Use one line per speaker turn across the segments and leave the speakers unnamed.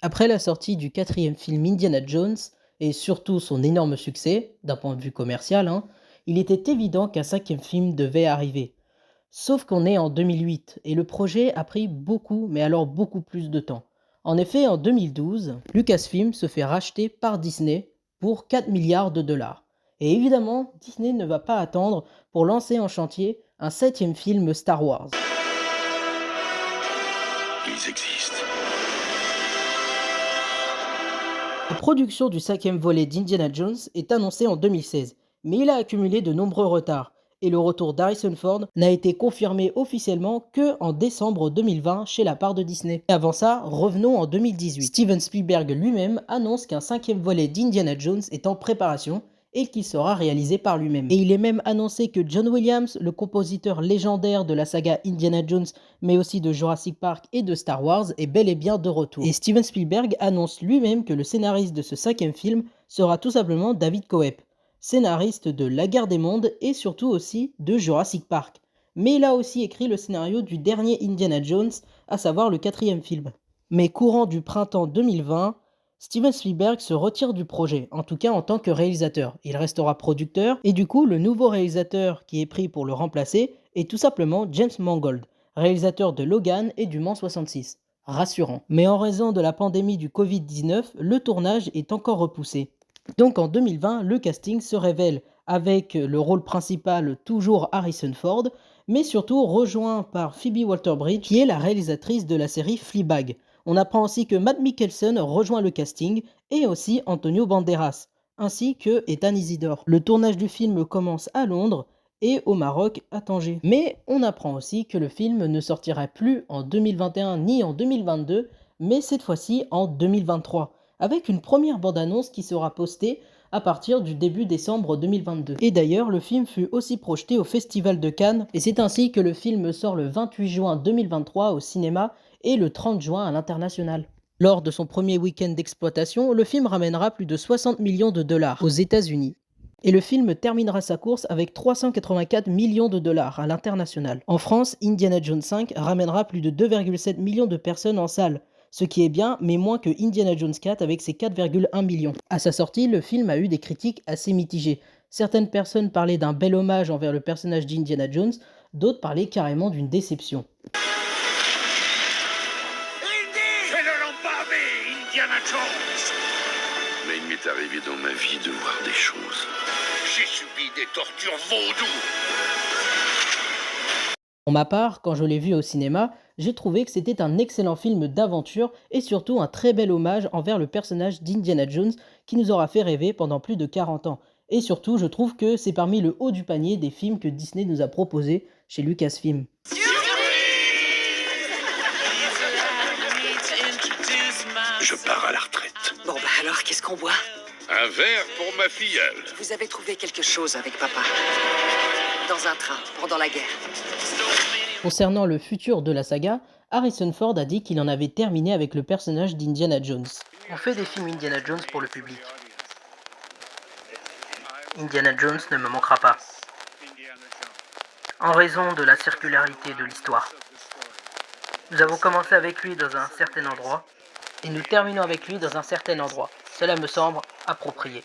Après la sortie du quatrième film Indiana Jones, et surtout son énorme succès, d'un point de vue commercial, il était évident qu'un cinquième film devait arriver. Sauf qu'on est en 2008, et le projet a pris beaucoup, mais alors beaucoup plus de temps. En effet, en 2012, Lucasfilm se fait racheter par Disney pour 4 milliards de dollars. Et évidemment, Disney ne va pas attendre pour lancer en chantier un septième film Star Wars.
Ils existent.
La production du cinquième volet d'Indiana Jones est annoncée en 2016, mais il a accumulé de nombreux retards, et le retour d'Harrison Ford n'a été confirmé officiellement que en décembre 2020 chez la part de Disney. Et avant ça, revenons en 2018. Steven Spielberg lui-même annonce qu'un cinquième volet d'Indiana Jones est en préparation et qu'il sera réalisé par lui-même. Et il est même annoncé que John Williams, le compositeur légendaire de la saga Indiana Jones, mais aussi de Jurassic Park et de Star Wars, est bel et bien de retour. Et Steven Spielberg annonce lui-même que le scénariste de ce cinquième film sera tout simplement David Koepp, scénariste de La Guerre des Mondes et surtout aussi de Jurassic Park. Mais il a aussi écrit le scénario du dernier Indiana Jones, à savoir le quatrième film. Mais courant du printemps 2020, Steven Spielberg se retire du projet, en tout cas en tant que réalisateur. Il restera producteur, et du coup, le nouveau réalisateur qui est pris pour le remplacer est tout simplement James Mangold, réalisateur de Logan et du Mans 66. Rassurant. Mais en raison de la pandémie du Covid-19, le tournage est encore repoussé. Donc en 2020, le casting se révèle avec le rôle principal toujours Harrison Ford, mais surtout rejoint par Phoebe Waller-Bridge, qui est la réalisatrice de la série Fleabag. On apprend aussi que Matt Mikkelsen rejoint le casting et aussi Antonio Banderas, ainsi que Ethan Isidore. Le tournage du film commence à Londres et au Maroc à Tanger. Mais on apprend aussi que le film ne sortira plus en 2021 ni en 2022, mais cette fois-ci en 2023, avec une première bande-annonce qui sera postée à partir du début décembre 2022. Et d'ailleurs, le film fut aussi projeté au Festival de Cannes, et c'est ainsi que le film sort le 28 juin 2023 au cinéma et le 30 juin à l'international. Lors de son premier week-end d'exploitation, le film ramènera plus de 60 millions de dollars aux États-Unis. Et le film terminera sa course avec 384 millions de dollars à l'international. En France, Indiana Jones 5 ramènera plus de 2,7 millions de personnes en salle, ce qui est bien, mais moins que Indiana Jones 4 avec ses 4,1 millions. À sa sortie, le film a eu des critiques assez mitigées. Certaines personnes parlaient d'un bel hommage envers le personnage d'Indiana Jones, d'autres parlaient carrément d'une déception.
Indiana Jones. Mais il m'est arrivé dans ma vie de voir des choses. J'ai subi des tortures vaudou.
Pour ma part, quand je l'ai vu au cinéma, j'ai trouvé que c'était un excellent film d'aventure et surtout un très bel hommage envers le personnage d'Indiana Jones qui nous aura fait rêver pendant plus de 40 ans. Et surtout, je trouve que c'est parmi le haut du panier des films que Disney nous a proposés chez Lucasfilm.
Je pars à la retraite.
Bon bah alors, qu'est-ce qu'on boit?
Un verre pour ma filleule.
Vous avez trouvé quelque chose avec papa? Dans un train, pendant la guerre.
Concernant le futur de la saga, Harrison Ford a dit qu'il en avait terminé avec le personnage d'Indiana Jones. On fait des films Indiana Jones pour le public. Indiana Jones ne me manquera pas. En raison de la circularité de l'histoire. Nous avons commencé avec lui dans un certain endroit, et nous terminons avec lui dans un certain endroit. Cela me semble approprié.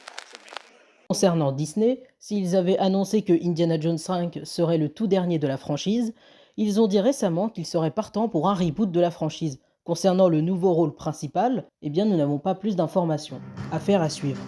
Concernant Disney, s'ils avaient annoncé que Indiana Jones 5 serait le tout dernier de la franchise, ils ont dit récemment qu'ils seraient partants pour un reboot de la franchise. Concernant le nouveau rôle principal, eh bien nous n'avons pas plus d'informations. Affaire à suivre.